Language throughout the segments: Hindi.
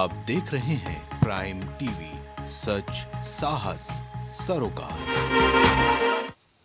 आप देख रहे हैं प्राइम टीवी, सच साहस सरोकार।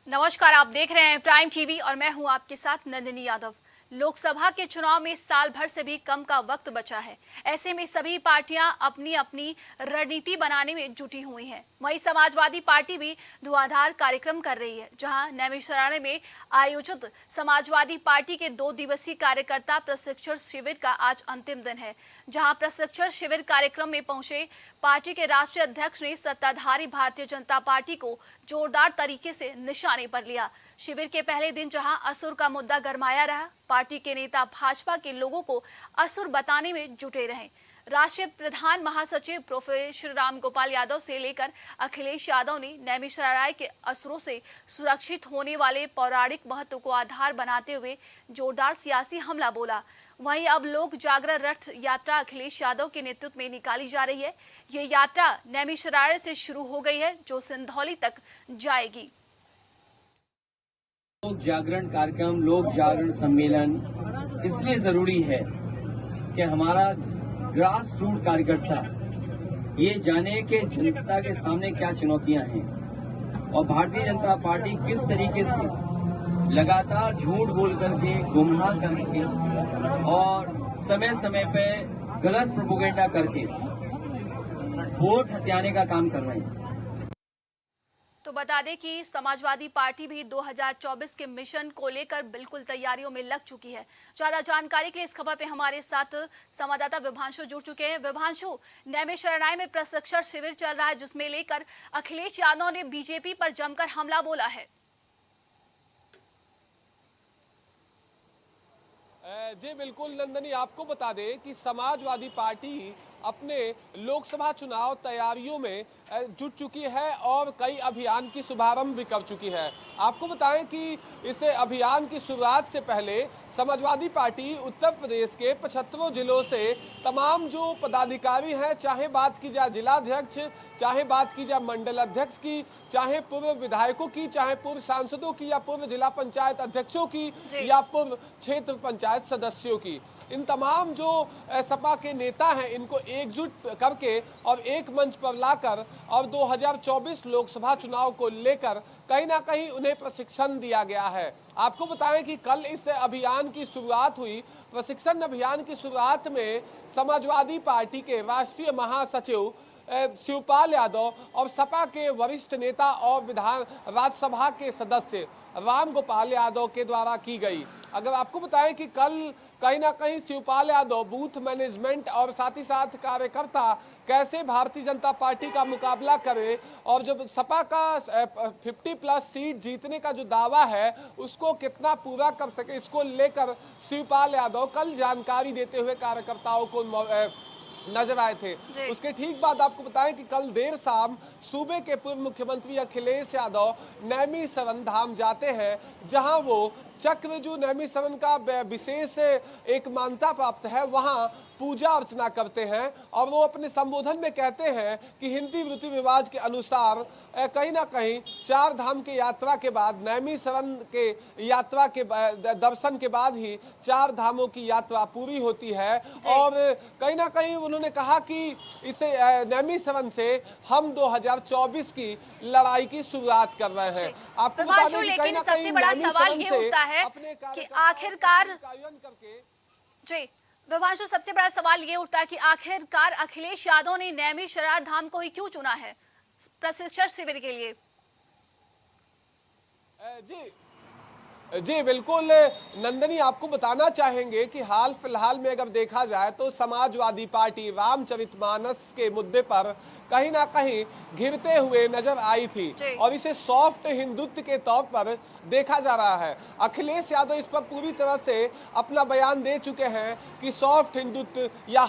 नमस्कार, आप देख रहे हैं प्राइम टीवी और मैं हूं आपके साथ नंदिनी यादव। लोकसभा के चुनाव में साल भर से भी कम का वक्त बचा है। ऐसे में सभी पार्टियां अपनी अपनी रणनीति बनाने में जुटी हुई हैं। वहीं समाजवादी पार्टी भी धुआंधार कार्यक्रम कर रही है, जहां नैमिषारण्य में आयोजित समाजवादी पार्टी के 2 दिवसीय कार्यकर्ता प्रशिक्षण शिविर का आज अंतिम दिन है। जहां प्रशिक्षण शिविर कार्यक्रम में पहुंचे पार्टी के राष्ट्रीय अध्यक्ष ने सत्ताधारी भारतीय जनता पार्टी को जोरदार तरीके से निशाने पर लिया। शिविर के पहले दिन जहां असुर का मुद्दा गरमाया रहा, पार्टी के नेता भाजपा के लोगों को असुर बताने में जुटे रहे। राष्ट्रीय प्रधान महासचिव प्रोफेसर राम गोपाल यादव से लेकर अखिलेश यादव ने नैमिषारण्य के असुरों से सुरक्षित होने वाले पौराणिक महत्व को आधार बनाते हुए जोरदार सियासी हमला बोला। वहीं अब लोक जागरण रथ यात्रा अखिलेश यादव के नेतृत्व में निकाली जा रही है। ये यात्रा नैमिषारण्य से शुरू हो गई है, जो सिंधौली तक जाएगी। लोक जागरण कार्यक्रम, लोक जागरण सम्मेलन इसलिए जरूरी है कि हमारा ग्रास रूट कार्यकर्ता ये जाने कि जनता के सामने क्या चुनौतियां हैं और भारतीय जनता पार्टी किस तरीके से लगातार झूठ बोल करके, गुमराह करके और समय समय पे गलत प्रोपेगेंडा करके वोट हथियाने का काम कर रहे हैं। तो बता दें कि समाजवादी पार्टी भी 2024 के मिशन को लेकर बिल्कुल तैयारियों में लग चुकी है। ज्यादा जानकारी के लिए इस खबर पे हमारे साथ संवाददाता विभांशु जुड़ चुके हैं। विभांशु, नैमिषारण्य में प्रशिक्षण शिविर चल रहा है, जिसमें लेकर अखिलेश यादव ने बीजेपी पर जमकर हमला बोला है। जी बिल्कुल नंदनी, आपको बता दें कि समाजवादी पार्टी अपने लोकसभा चुनाव तैयारियों में जुट चुकी है और कई अभियान की शुभारंभ भी कर चुकी है। आपको बताएं कि इस अभियान की शुरुआत से पहले समाजवादी पार्टी उत्तर प्रदेश के 75 जिलों से तमाम जो पदाधिकारी हैं, चाहे बात की जाए जिलाध्यक्ष, चाहे बात की जाए मंडल अध्यक्ष की, चाहे पूर्व विधायकों की, चाहे पूर्व सांसदों की, या पूर्व जिला पंचायत अध्यक्षों की, या पूर्व क्षेत्र पंचायत सदस्यों की, इन तमाम जो सपा के नेता हैं, इनको एकजुट करके और एक मंच पर लाकर और 2024 लोकसभा चुनाव को लेकर कहीं ना कहीं उन्हें प्रशिक्षण दिया गया है। आपको बताएं कि कल इस अभियान की शुरुआत हुई। प्रशिक्षण अभियान की शुरुआत में समाजवादी पार्टी के राष्ट्रीय महासचिव शिवपाल यादव और सपा के वरिष्ठ नेता और विधान राज्यसभा के सदस्य राम गोपाल यादव के द्वारा की गई। अगर आपको बताएं कि कल कहीं ना कहीं शिवपाल यादव बूथ मैनेजमेंट और साथ ही साथ कार्यकर्ता कैसे भारतीय जनता पार्टी का मुकाबला करे और जब सपा का 50+ सीट जीतने का जो दावा है उसको कितना पूरा कर सके, इसको लेकर शिवपाल यादव कल जानकारी देते हुए कार्यकर्ताओं को नजर आए थे। उसके ठीक बाद आपको बताएं कि कल देर शाम सूबे के पूर्व मुख्यमंत्री अखिलेश यादव नैमिषारण्य धाम जाते हैं, जहां वो चक्रजू नैमिषारण्य का विशेष एक मान्यता प्राप्त है, वहां पूजा अर्चना करते हैं और वो अपने संबोधन में कहते हैं कि हिंदी रीति रिवाज के अनुसार कहीं ना कहीं 4 धाम की यात्रा के बाद, नैमिषारण्य के यात्रा के दर्शन के बाद ही 4 धामों की यात्रा पूरी होती है। और कहीं ना कहीं उन्होंने कहा कि इसे नैमिषारण्य से हम 2024 की लड़ाई की शुरुआत कर रहे हैं। आपको बता दें कि लेकिन सबसे बड़ा सवाल ये उठता है कि आखिरकार जी विभांशु, सबसे बड़ा सवाल ये उठता है कि आखिरकार अखिलेश यादव ने नैमिषारण्य धाम को ही क्यों चुना है प्रशिक्षण शिविर के लिए? जी बिल्कुल नंदनी, आपको बताना चाहेंगे कि हाल फिलहाल में अगर देखा जाए तो समाजवादी पार्टी रामचरितमानस के मुद्दे पर कहीं ना कहीं घिरते हुए नजर आई थी और इसे सॉफ्ट हिंदुत्व के तौर पर देखा जा रहा है। अखिलेश यादव इस पर पूरी तरह से अपना बयान दे चुके हैं कि सॉफ्ट हिंदुत्व या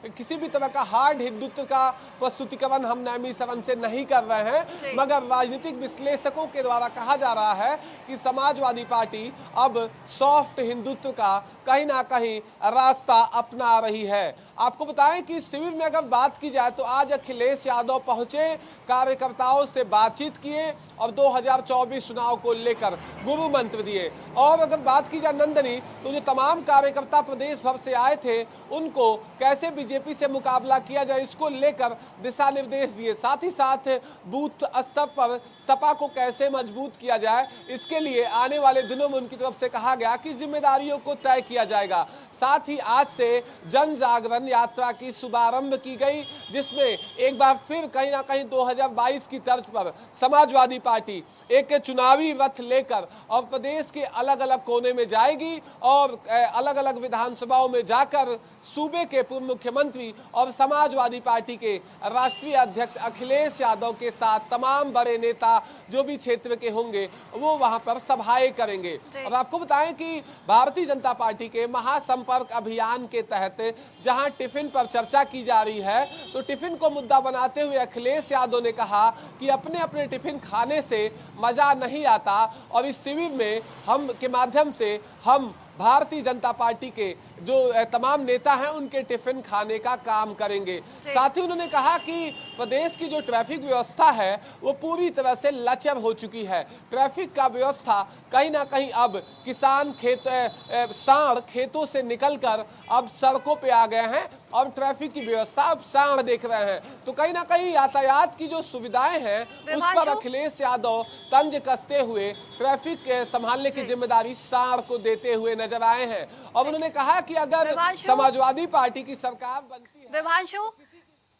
किसी भी तरह का हार्ड हिंदुत्व का प्रस्तुतिकरण हम नैमिषारण्य से नहीं कर रहे हैं, मगर राजनीतिक विश्लेषकों के द्वारा कहा जा रहा है कि समाजवादी पार्टी अब सॉफ्ट हिंदुत्व का कहीं ना कहीं रास्ता अपना रही है। आपको बताएं कि शिविर में अगर बात की जाए तो आज अखिलेश यादव पहुंचे, कार्यकर्ताओं से बातचीत किए और 2024 चुनाव को लेकर गुरु मंत्र दिए। और अगर बात की जाए नंदनी, तो जो तमाम कार्यकर्ता प्रदेश भर से आए थे उनको कैसे बीजेपी से मुकाबला किया जाए इसको लेकर दिशा निर्देश दिए। साथ ही साथ बूथ स्तर पर सपा को कैसे मजबूत किया जाए इसके लिए आने वाले दिनों में उनकी तरफ से कहा गया कि जिम्मेदारियों को तय किया जाएगा। साथ ही आज से जन जागरण यात्रा की शुभारंभ की गई, जिसमें एक बार फिर कहीं ना कहीं 2022 की तर्ज पर समाजवादी पार्टी एक चुनावी रथ लेकर और प्रदेश के अलग अलग कोने में जाएगी और अलग अलग विधानसभाओं में जाकर सूबे के पूर्व मुख्यमंत्री और समाजवादी पार्टी के राष्ट्रीय अध्यक्ष अखिलेश यादव के साथ तमाम बड़े नेता जो भी क्षेत्र के होंगे वो वहां पर सभाएं करेंगे। अब आपको बताएं कि भारतीय जनता पार्टी के महासंपर्क अभियान के तहत जहां टिफिन पर चर्चा की जा रही है, तो टिफिन को मुद्दा बनाते हुए अखिलेश यादव ने कहा कि अपने अपने टिफिन खाने से मजा नहीं आता और इस शिविर में हम के माध्यम से हम भारतीय जनता पार्टी के जो तमाम नेता हैं उनके टिफिन खाने का काम करेंगे। साथ ही उन्होंने कहा कि प्रदेश की जो ट्रैफिक व्यवस्था है वो पूरी तरह से लचर हो चुकी है। ट्रैफिक का व्यवस्था कहीं ना कहीं अब किसान सांड खेतों से निकलकर अब सड़कों पे आ गए हैं और ट्रैफिक की व्यवस्था अब सांड देख रहे हैं। तो कहीं ना कहीं यातायात की जो सुविधाएं हैं उस पर अखिलेश यादव तंज कसते हुए ट्रैफिक संभालने की जिम्मेदारी सांड को देते हुए नजर आए हैं। और उन्होंने कहा कि अगर समाजवादी पार्टी की सरकार बनती है, विभांशु,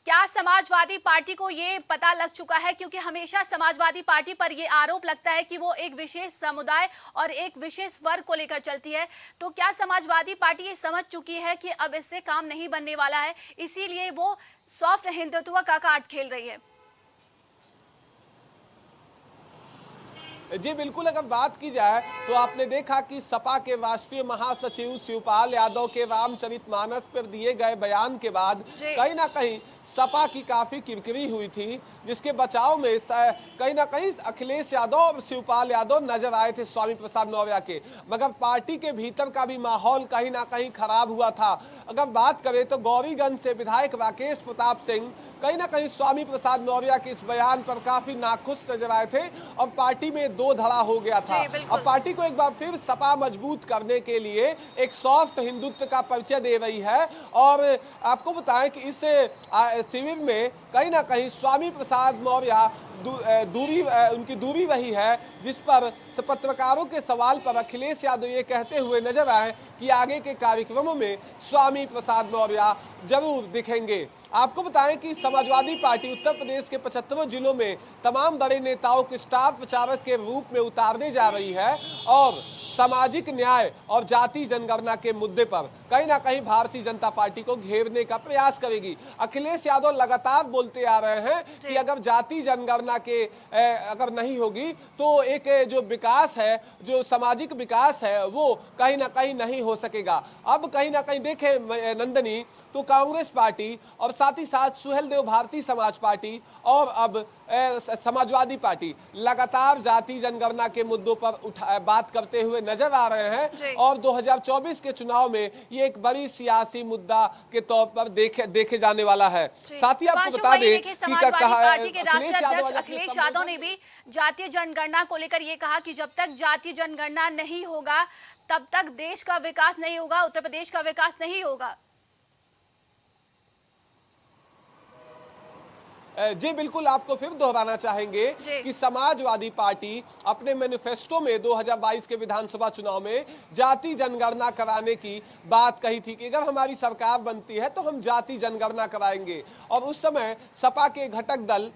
क्या समाजवादी पार्टी को ये पता लग चुका है, क्योंकि हमेशा समाजवादी पार्टी पर ये आरोप लगता है कि वो एक विशेष समुदाय और एक विशेष वर्ग को लेकर चलती है, तो क्या समाजवादी पार्टी ये समझ चुकी है कि अब इससे काम नहीं बनने वाला है, इसीलिए वो सॉफ्ट हिंदुत्व का कार्ड खेल रही है? जी बिल्कुल, अगर बात की जाए तो आपने देखा कि सपा के राष्ट्रीय महासचिव शिवपाल यादव के रामचरितमानस पर दिए गए बयान के बाद कहीं ना कहीं सपा की काफी किरकिरी हुई थी, जिसके बचाव में कहीं ना कहीं अखिलेश यादव और शिवपाल यादव नजर आए थे स्वामी प्रसाद मौर्य के, मगर पार्टी के भीतर का भी माहौल कहीं ना कहीं खराब हुआ था। अगर बात करें तो गौरीगंज से विधायक राकेश प्रताप सिंह कहीं ना कहीं स्वामी प्रसाद मौर्य के इस बयान पर काफी नाखुश नजर आए थे और पार्टी में दो धड़ा हो गया था। और पार्टी को एक बार फिर सपा मजबूत करने के लिए एक सॉफ्ट हिंदुत्व का परिचय दे रही है। और आपको बताएं कि इस शिविर में कहीं ना कहीं स्वामी प्रसाद मौर्य उनकी दूरी वही है जिस पर पत्रकारों के सवाल पर अखिलेश यादव ये कहते हुए नजर आए कि आगे के कार्यक्रमों में स्वामी प्रसाद मौर्य जरूर दिखेंगे। आपको बताएं कि समाजवादी पार्टी उत्तर प्रदेश के 75 जिलों में तमाम बड़े नेताओं को स्टार प्रचारक के रूप में उतारने जा रही है और सामाजिक न्याय और जाति जनगणना के मुद्दे पर कहीं ना कहीं भारतीय जनता पार्टी को घेरने का प्रयास करेगी। अखिलेश यादव लगातार बोलते आ रहे हैं कि अगर जाति जनगणना के अगर नहीं होगी तो एक जो विकास है, जो सामाजिक विकास है, वो कहीं ना कहीं नहीं हो सकेगा। अब कहीं ना कहीं देखें नंदनी, तो कांग्रेस पार्टी और साथ ही साथ सुहेलदेव भारतीय समाज पार्टी और अब समाजवादी पार्टी लगातार जाति जनगणना के मुद्दों पर बात करते हुए नजर आ रहे हैं और 2024 के चुनाव में ये एक बड़ी सियासी मुद्दा के तौर पर देखे जाने वाला है। साथ ही आपको बता दें कि समाजवादी पार्टी के राष्ट्रीय अध्यक्ष अखिलेश यादव ने भी जातीय जनगणना को लेकर ये कहा कि जब तक जातीय जनगणना नहीं होगा तब तक देश का विकास नहीं होगा, उत्तर प्रदेश का विकास नहीं होगा। जी बिल्कुल, आपको फिर दोहराना चाहेंगे कि समाजवादी पार्टी अपने मैनिफेस्टो में 2022 के विधानसभा चुनाव में जाति जनगणना कराने की बात कही थी कि अगर हमारी सरकार बनती है तो हम जाति जनगणना कराएंगे। और उस समय सपा के घटक दल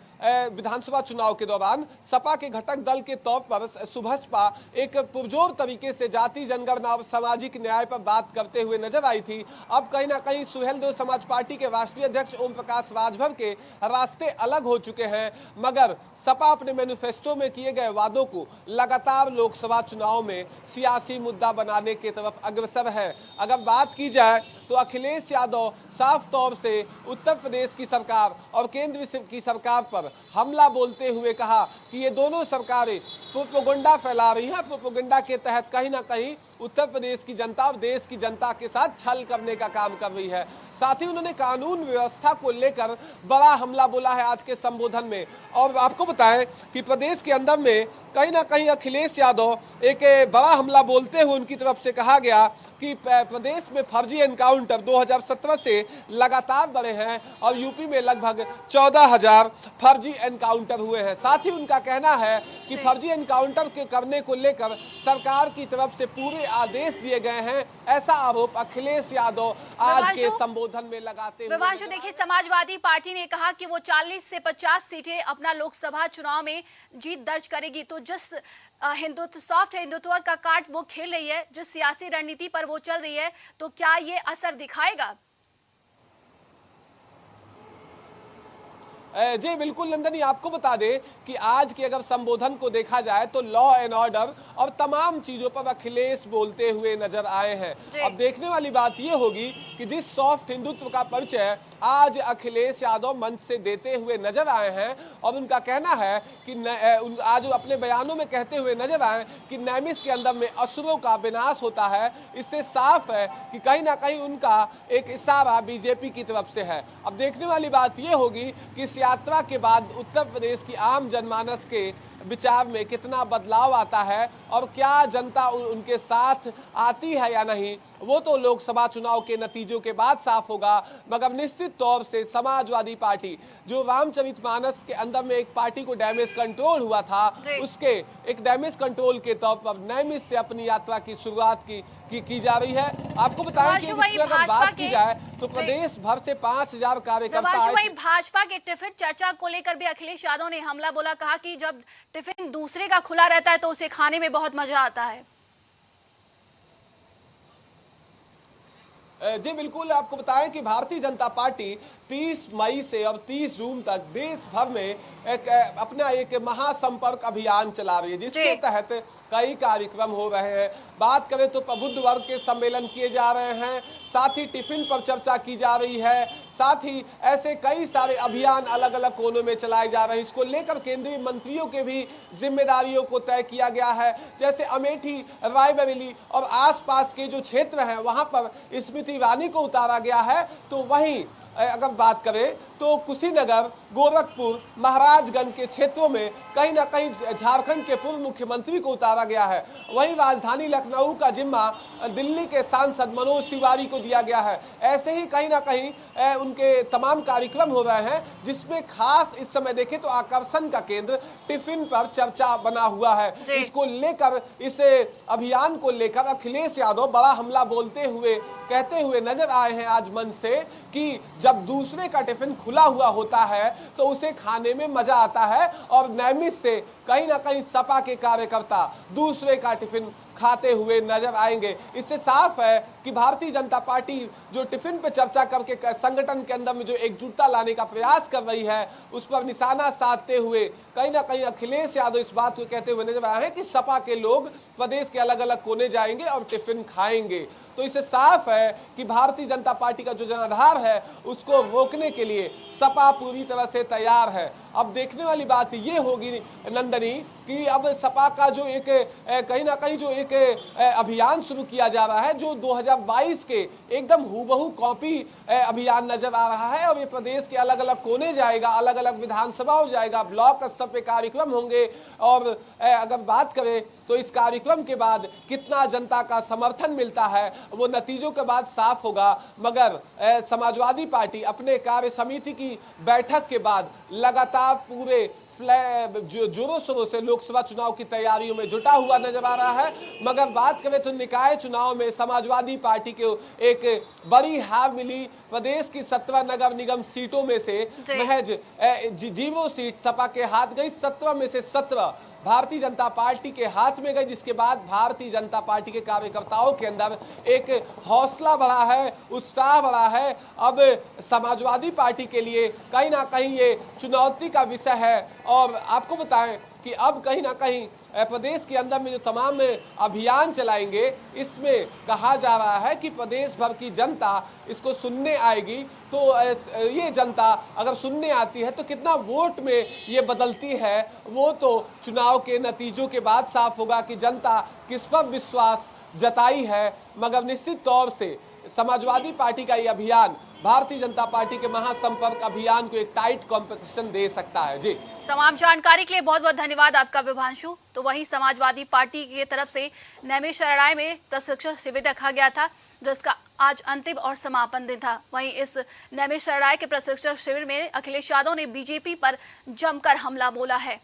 विधानसभा चुनाव के दौरान सपा के घटक दल के तौर पर सुभसपा एक पुरजोर तरीके से जाति जनगणना और सामाजिक न्याय पर बात करते हुए नजर आई थी। अब कहीं ना कहीं सुहेलदेव समाज पार्टी के राष्ट्रीय अध्यक्ष ओम प्रकाश राजभर के रास्ते अलग हो चुके हैं, मगर सपा अपने मैनिफेस्टो में किए गए वादों को लगातार लोकसभा चुनाव में सियासी मुद्दा बनाने की तरफ अग्रसर है। अगर बात की जाए तो अखिलेश यादव साफ तौर से उत्तर प्रदेश की सरकार और केंद्र की सरकार पर हमला बोलते हुए कहा कि ये दोनों सरकारें प्रोपोगंडा फैला रही है। प्रोपोगंडा के तहत कहीं ना कहीं उत्तर प्रदेश की जनता और देश की जनता के साथ छल करने का काम कर रही है। साथ ही उन्होंने कानून व्यवस्था को लेकर बड़ा हमला बोला है आज के संबोधन में। और आपको बताएं कि प्रदेश के अंदर में कहीं ना कहीं अखिलेश यादव एक बड़ा हमला बोलते हुए उनकी तरफ से कहा गया कि प्रदेश में फर्जी एनकाउंटर 2017 से लगातार बढ़े हैं और यूपी में लगभग 14,000 फर्जी एनकाउंटर हुए हैं। साथ ही उनका कहना है कि फर्जी एनकाउंटर के करने को लेकर सरकार की तरफ से पूरे आदेश दिए गए हैं। ऐसा आरोप अखिलेश यादव आज के संबोधन में लगाते हुए। विवांशु, देखिए, समाजवादी पार्टी ने कहा कि वो 40 से 50 सीटें अपना लोकसभा चुनाव में जीत दर्ज करेगी। तो जिस सॉफ्ट हिंदुत्व का कार्ड वो खेल रही है, जिस सियासी रणनीति पर वो चल रही है, तो क्या ये असर दिखाएगा? जी बिल्कुल नंदनी, आपको बता दें कि आज के अगर संबोधन को देखा जाए तो लॉ एंड ऑर्डर और तमाम चीजों पर अखिलेश बोलते हुए नजर आए हैं। अब देखने वाली बात यह होगी कि जिस सॉफ्ट हिंदुत्व का परिचय आज अखिलेश यादव मंच से देते हुए नजर आए हैं और उनका कहना है कि आज अपने बयानों में कहते हुए नजर आए कि नैमिष के अंदर में असुरों का विनाश होता है, इससे साफ है कि कहीं ना कहीं उनका एक इशारा बीजेपी की तरफ से है। अब देखने वाली बात यह होगी कि इस यात्रा के बाद उत्तर प्रदेश की आम जनमानस के विचार में कितना बदलाव आता है और क्या जनता उनके साथ आती है या नहीं, वो तो लोकसभा चुनाव के नतीजों के बाद साफ होगा। मगर निश्चित तौर से समाजवादी पार्टी, जो रामचरितमानस के अंदर में एक पार्टी को डैमेज कंट्रोल हुआ था, उसके एक डैमेज कंट्रोल के तौर पर नैमिष से अपनी यात्रा की शुरुआत की जा रही है। आपको बताएं कि अगर बात की जाए तो प्रदेश भर से 5,000 कार्यकर्ता। वही भाजपा के टिफिन चर्चा को लेकर भी अखिलेश यादव ने हमला बोला, कहा कि जब टिफिन दूसरे का खुला रहता है तो उसे खाने में बहुत मजा आता है। जी बिल्कुल, आपको बताएं कि भारतीय जनता पार्टी 30 मई से और 30 जून तक देश भर में अपना एक महासंपर्क अभियान चला रही है, जिसके तहत कई कार्यक्रम हो रहे हैं। बात करें तो प्रबुद्ध वर्ग के सम्मेलन किए जा रहे हैं, साथ ही टिफिन पर चर्चा की जा रही है, साथ ही ऐसे कई सारे अभियान अलग अलग कोनों में चलाए जा रहे हैं। इसको लेकर केंद्रीय मंत्रियों के भी जिम्मेदारियों को तय किया गया है। जैसे अमेठी, रायबरेली और आसपास के जो क्षेत्र हैं वहां पर स्मृति ईरानी को उतारा गया है। तो वहीं अगर बात करें तो कुशीनगर, गोरखपुर, महाराजगंज के क्षेत्रों में कहीं ना कहीं झारखंड के पूर्व मुख्यमंत्री को उतारा गया है। वहीं राजधानी लखनऊ का जिम्मा दिल्ली के सांसद मनोज तिवारी को दिया गया है। ऐसे ही कहीं ना कहीं उनके तमाम कार्यक्रम हो रहे हैं, जिसमें खास इस समय देखें तो आकर्षण का केंद्र टिफिन पर चर्चा बना हुआ है। इसको लेकर, इस अभियान को लेकर अखिलेश यादव बड़ा हमला बोलते हुए कहते हुए नजर आए हैं आज मंच से कि जब दूसरे का टिफिन खुला हुआ होता है तो उसे खाने में मजा आता है। और नैमिष से कहीं ना कहीं सपा के कार्यकर्ता दूसरे का टिफिन खाते हुए नजर आएंगे। इससे साफ है कि भारतीय जनता पार्टी जो टिफिन पे चर्चा करके संगठन के अंदर में जो एकजुटता लाने का प्रयास कर रही है, उस पर निशाना साधते हुए कहीं ना कहीं अखिलेश यादव इस बात को कहते हुए नजर आए हैं कि सपा के लोग प्रदेश के अलग अलग कोने जाएंगे और टिफिन खाएंगे। तो इससे साफ है कि भारतीय जनता पार्टी का जो जनाधार है उसको रोकने के लिए सपा पूरी तरह से तैयार है। अब देखने वाली बात ये होगी नंदनी कि अब सपा का जो एक कहीं ना कहीं जो एक अभियान शुरू किया जा रहा है, जो 2022 के एकदम हूबहू कॉपी अभियान नजर आ रहा है और ये प्रदेश के अलग अलग कोने जाएगा, अलग अलग विधानसभाओं जाएगा, ब्लॉक स्तर पे कार्यक्रम होंगे। और अगर बात करें तो इस कार्यक्रम के बाद कितना जनता का समर्थन मिलता है वो नतीजों के बाद साफ होगा। मगर समाजवादी पार्टी अपने कार्य समिति की बैठक के बाद लगातार पूरे जोरों शोरों से लोकसभा चुनाव की तैयारियों में जुटा हुआ नजर आ रहा है। मगर बात करें तो निकाय चुनाव में समाजवादी पार्टी को एक बड़ी हार मिली। प्रदेश की 17 नगर निगम सीटों में से महज 0 सीट सपा के हाथ गई, 17 में से 17 भारतीय जनता पार्टी के हाथ में गई, जिसके बाद भारतीय जनता पार्टी के कार्यकर्ताओं के अंदर एक हौसला बढ़ा है, उत्साह बढ़ा है। अब समाजवादी पार्टी के लिए कहीं ना कहीं ये चुनौती का विषय है। और आपको बताएं कि अब कहीं ना कहीं प्रदेश के अंदर में जो तमाम अभियान चलाएंगे, इसमें कहा जा रहा है कि प्रदेश भर की जनता इसको सुनने आएगी। तो ये जनता अगर सुनने आती है तो कितना वोट में ये बदलती है, वो तो चुनाव के नतीजों के बाद साफ होगा कि जनता किस पर विश्वास जताई है। मगर निश्चित तौर से समाजवादी पार्टी का ये अभियान भारतीय जनता पार्टी के महासंपर्क अभियान को एक टाइट कंपटीशन दे सकता है। जी, तमाम जानकारी के लिए बहुत बहुत धन्यवाद आपका विभांशु। तो वहीं समाजवादी पार्टी की तरफ से नैमिषारण्य में प्रशिक्षण शिविर रखा गया था, जिसका आज अंतिम और समापन दिन था। वहीं इस नैमिषारण्य के प्रशिक्षण शिविर में अखिलेश यादव ने बीजेपी पर जमकर हमला बोला है।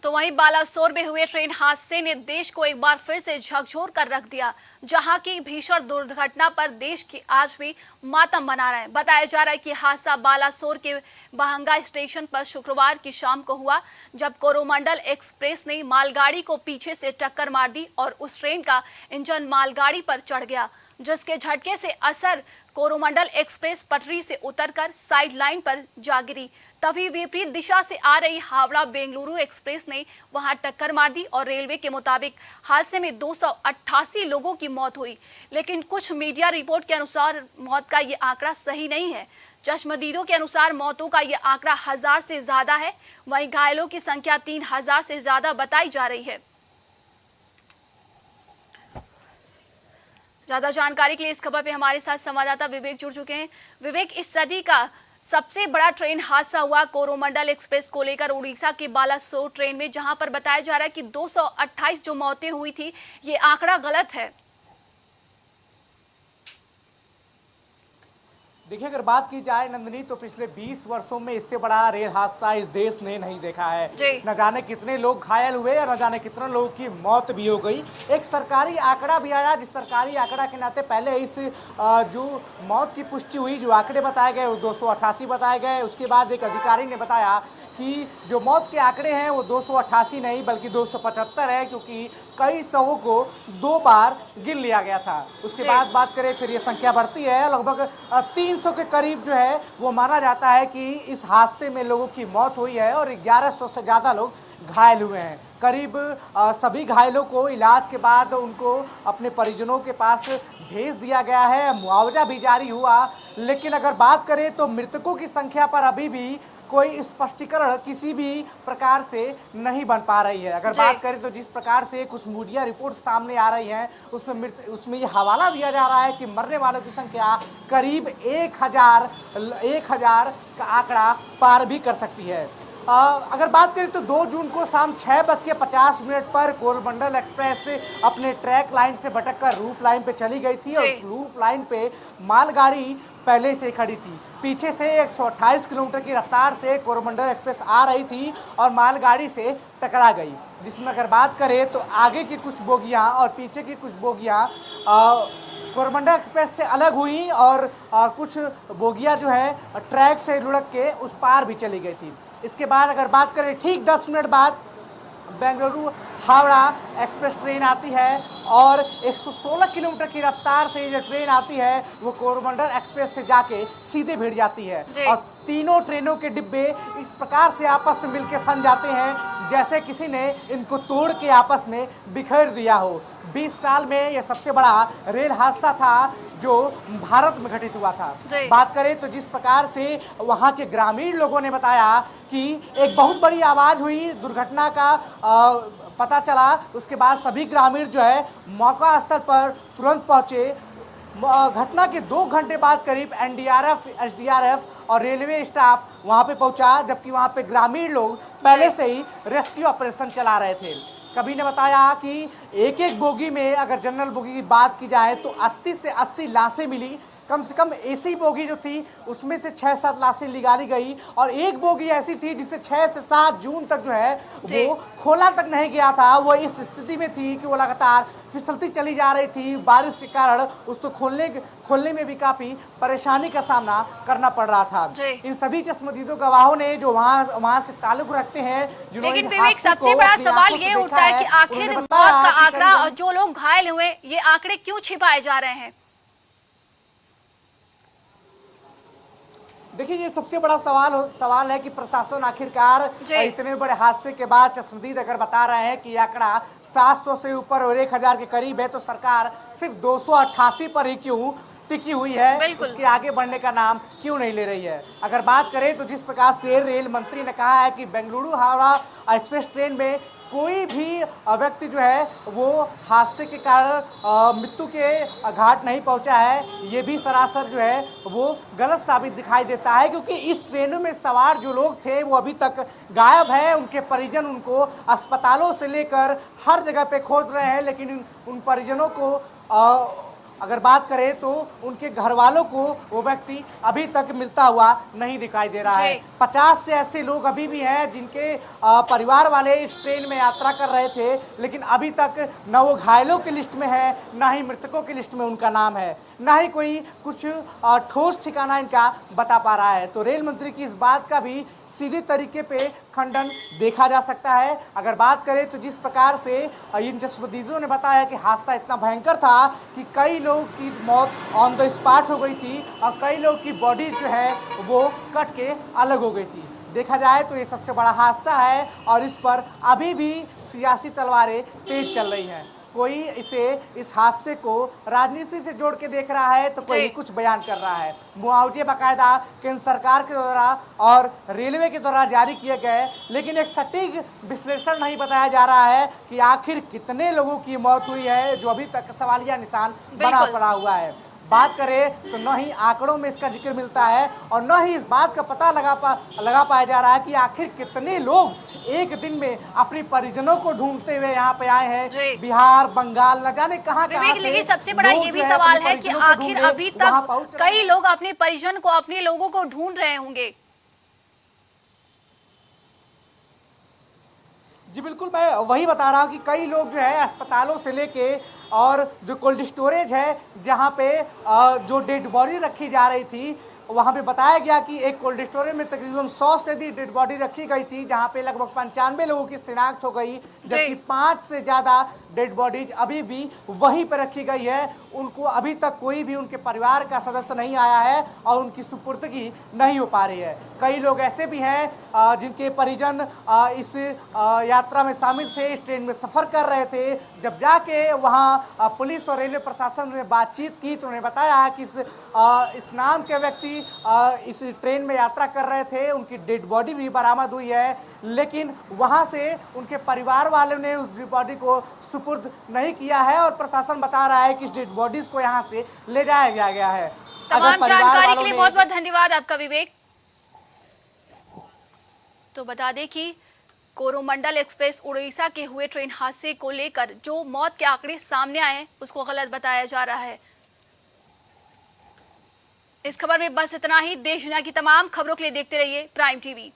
तो वहीं बालासोर में हुए ट्रेन हादसे ने देश को एक बार फिर से झकझोर कर रख दिया, जहां की भीषण दुर्घटना पर देश की आज भी मातम मना रहे हैं। बताया जा रहा है कि हादसा बालासोर के बहंगा स्टेशन पर शुक्रवार की शाम को हुआ, जब कोरोमंडल एक्सप्रेस ने मालगाड़ी को पीछे से टक्कर मार दी और उस ट्रेन का इंजन मालगाड़ी पर चढ़ गया, जिसके झटके से असर कोरोमंडल एक्सप्रेस पटरी से उतरकर साइड लाइन पर जा गिरी। तभी विपरीत दिशा से आ रही हावड़ा बेंगलुरु एक्सप्रेस ने वहां टक्कर मार दी और रेलवे के मुताबिक हादसे में 288 लोगों की मौत हुई। लेकिन कुछ मीडिया रिपोर्ट के अनुसार मौत का ये आंकड़ा सही नहीं है। चश्मदीदों के अनुसार मौतों का ये आंकड़ा 1000 से ज्यादा है। वहीं घायलों की संख्या 3000 से ज्यादा बताई जा रही है। ज्यादा जानकारी के लिए इस खबर पे हमारे साथ संवाददाता विवेक जुड़ चुके हैं। विवेक, इस सदी का सबसे बड़ा ट्रेन हादसा हुआ कोरोमंडल एक्सप्रेस को लेकर उड़ीसा के बालासोर ट्रेन में, जहां पर बताया जा रहा है कि 228 जो मौतें हुई थी, ये आंकड़ा गलत है। देखिए, अगर बात की जाए नंदिनी, तो पिछले 20 वर्षों में इससे बड़ा रेल हादसा इस देश ने नहीं देखा है। न जाने कितने लोग घायल हुए और न जाने कितने लोगों की मौत भी हो गई। एक सरकारी आंकड़ा भी आया, जिस सरकारी आंकड़ा के नाते पहले इस जो मौत की पुष्टि हुई, जो आंकड़े बताए गए वो 288 बताए गए। उसके बाद एक अधिकारी ने बताया कि जो मौत के आंकड़े हैं वो 288 नहीं बल्कि 275 है, क्योंकि कई शवों को 2 बार गिन लिया गया था। उसके बाद बात करें फिर ये संख्या बढ़ती है, लगभग 300 के करीब जो है वो माना जाता है कि इस हादसे में लोगों की मौत हुई है और 1100 से ज़्यादा लोग घायल हुए हैं। करीब सभी घायलों को इलाज के बाद उनको अपने परिजनों के पास भेज दिया गया है, मुआवजा भी जारी हुआ। लेकिन अगर बात करें तो मृतकों की संख्या पर अभी भी कोई स्पष्टीकरण किसी भी प्रकार से नहीं बन पा रही है। अगर बात करें तो जिस प्रकार से कुछ मीडिया रिपोर्ट सामने आ रही हैं, उसमें ये हवाला दिया जा रहा है कि मरने वालों की संख्या करीब 1000 का आंकड़ा पार भी कर सकती है। अगर बात करें तो 2 जून को शाम 6:50 पर कोरोमंडल एक्सप्रेस अपने ट्रैक लाइन से भटककर रूप लाइन पे चली गई थी और उस रूप लाइन पे मालगाड़ी पहले से खड़ी थी। पीछे से 128 किलोमीटर की रफ्तार से कोरोमंडल एक्सप्रेस आ रही थी और मालगाड़ी से टकरा गई, जिसमें अगर बात करें तो आगे की कुछ बोगियां और पीछे की कुछ बोगियां कोरोमंडल एक्सप्रेस से अलग हुई और कुछ बोगियां जो है ट्रैक से लुढ़क के उस पार भी चली गई थी। इसके बाद अगर बात करें ठीक 10 मिनट बाद बेंगलुरु हावड़ा एक्सप्रेस ट्रेन आती है और 116 किलोमीटर की रफ्तार से ये ट्रेन आती है वो कोरोमंडल एक्सप्रेस से जाके सीधे भिड़ जाती है और तीनों ट्रेनों के डिब्बे इस प्रकार से आपस में मिलकर सन जाते हैं जैसे किसी ने इनको तोड़ के आपस में बिखेर दिया हो। 20 साल में यह सबसे बड़ा रेल हादसा था जो भारत में घटित हुआ था। बात करें तो जिस प्रकार से वहाँ के ग्रामीण लोगों ने बताया कि एक बहुत बड़ी आवाज़ हुई, दुर्घटना का पता चला, उसके बाद सभी ग्रामीण जो है मौका स्थल पर तुरंत पहुँचे। घटना के 2 घंटे बाद करीब एनडीआरएफ, एसडीआरएफ और रेलवे स्टाफ वहां पे पहुंचा, जबकि वहां पे ग्रामीण लोग पहले से ही रेस्क्यू ऑपरेशन चला रहे थे। कभी ने बताया कि एक बोगी में अगर जनरल बोगी की बात की जाए तो 80 से 80 लाशें मिली। कम से कम एसी बोगी जो थी उसमें से 6-7 लाशें निकाली गई और एक बोगी ऐसी थी जिससे 6 से 7 जून तक जो है वो खोला तक नहीं गया था। वो इस स्थिति में थी कि वो लगातार फिसलती चली जा रही थी। बारिश के कारण उसको खोलने में भी काफी परेशानी का सामना करना पड़ रहा था। इन सभी चश्मदीदों गवाहों ने जो वहाँ से ताल्लुक रखते हैं, लेकिन विवेक सबसे बड़ा सवाल ये उठता है कि आखिर मौत का आंकड़ा और जो लोग घायल हुए ये आंकड़े क्यों छिपाए जा रहे हैं? देखिए, ये सबसे बड़ा सवाल है कि प्रशासन आखिरकार जी। इतने बड़े हादसे के बाद चश्मदीद अगर बता रहे हैं कि आंकड़ा 700 से ऊपर और 1000 के करीब है, तो सरकार सिर्फ 288 पर ही क्यों टिकी हुई है, बिल्कुल। उसके आगे बढ़ने का नाम क्यों नहीं ले रही है। अगर बात करें तो जिस प्रकार से रेल मंत्री ने कहा है कि बेंगलुरु हावड़ा एक्सप्रेस ट्रेन में कोई भी व्यक्ति जो है वो हादसे के कारण मृत्यु के घाट नहीं पहुंचा है, ये भी सरासर जो है वो गलत साबित दिखाई देता है, क्योंकि इस ट्रेनों में सवार जो लोग थे वो अभी तक गायब है। उनके परिजन उनको अस्पतालों से लेकर हर जगह पे खोज रहे हैं, लेकिन उन परिजनों को अगर बात करें तो उनके घर वालों को वो व्यक्ति अभी तक मिलता हुआ नहीं दिखाई दे रहा है। 50 से ऐसे लोग अभी भी हैं जिनके परिवार वाले इस ट्रेन में यात्रा कर रहे थे, लेकिन अभी तक न वो घायलों की लिस्ट में है, ना ही मृतकों की लिस्ट में उनका नाम है, ना ही कोई कुछ ठोस ठिकाना इनका बता पा रहा है। तो रेल मंत्री की इस बात का भी सीधे तरीके पे खंडन देखा जा सकता है। अगर बात करें तो जिस प्रकार से इन चश्मदीदों ने बताया कि हादसा इतना भयंकर था कि कई लोगों की मौत ऑन द स्पॉट हो गई थी और कई लोग की बॉडी जो है वो कट के अलग हो गई थी। देखा जाए तो ये सबसे बड़ा हादसा है और इस पर अभी भी सियासी तलवारें तेज चल रही हैं। कोई इस हादसे को राजनीति से जोड़ के देख रहा है, तो कोई कुछ बयान कर रहा है। मुआवजे बाकायदा केंद्र सरकार के द्वारा और रेलवे के द्वारा जारी किए गए, लेकिन एक सटीक विश्लेषण नहीं बताया जा रहा है कि आखिर कितने लोगों की मौत हुई है, जो अभी तक सवालिया निशान बना पड़ा हुआ है। बात करें तो न ही आंकड़ों में इसका जिक्र मिलता है और न ही इस बात का पता लगा पाया जा रहा है कि आखिर कितने लोग एक दिन में अपनी परिजनों को ढूंढते हुए यहाँ पे आए हैं। बिहार, बंगाल, न जाने कहाँ से। लेकिन सबसे बड़ा ये भी सवाल है कि आखिर अभी तक कई लोग अपने परिजन को, अपने लोगों को ढूंढ रहे होंगे। जी बिल्कुल, मैं वही बता रहा हूँ कि कई लोग जो है अस्पतालों से लेके और जो कोल्ड स्टोरेज है जहाँ पे जो डेड बॉडी रखी जा रही थी, वहाँ पे बताया गया कि एक कोल्ड स्टोरेज में तकरीबन 100 से अधिक डेड बॉडी रखी गई थी, जहाँ पे लगभग 95 लोगों की शिनाख्त हो गई, जबकि 5 से ज़्यादा डेड बॉडीज अभी भी वहीं पर रखी गई है। उनको अभी तक कोई भी उनके परिवार का सदस्य नहीं आया है और उनकी सुपुर्दगी नहीं हो पा रही है। कई लोग ऐसे भी हैं जिनके परिजन इस यात्रा में शामिल थे, इस ट्रेन में सफ़र कर रहे थे। जब जाके वहाँ पुलिस और रेलवे प्रशासन ने बातचीत की तो उन्हें बताया कि इस नाम के व्यक्ति इस ट्रेन में यात्रा कर रहे थे, उनकी डेड बॉडी भी बरामद हुई है, लेकिन वहाँ से उनके परिवार वालों ने उस डेड बॉडी को सुपुर्द नहीं किया है और प्रशासन बता रहा है कि इस डेड बॉडीज को यहाँ से ले जाया गया है। तमाम जानकारी के लिए बहुत बहुत धन्यवाद आपका विवेक। तो बता दें कि कोरोमंडल एक्सप्रेस उड़ीसा के हुए ट्रेन हादसे को लेकर जो मौत के आंकड़े सामने आए हैं उसको गलत बताया जा रहा है। इस खबर में बस इतना ही। देश दुनिया की तमाम खबरों के लिए देखते रहिए प्राइम टीवी।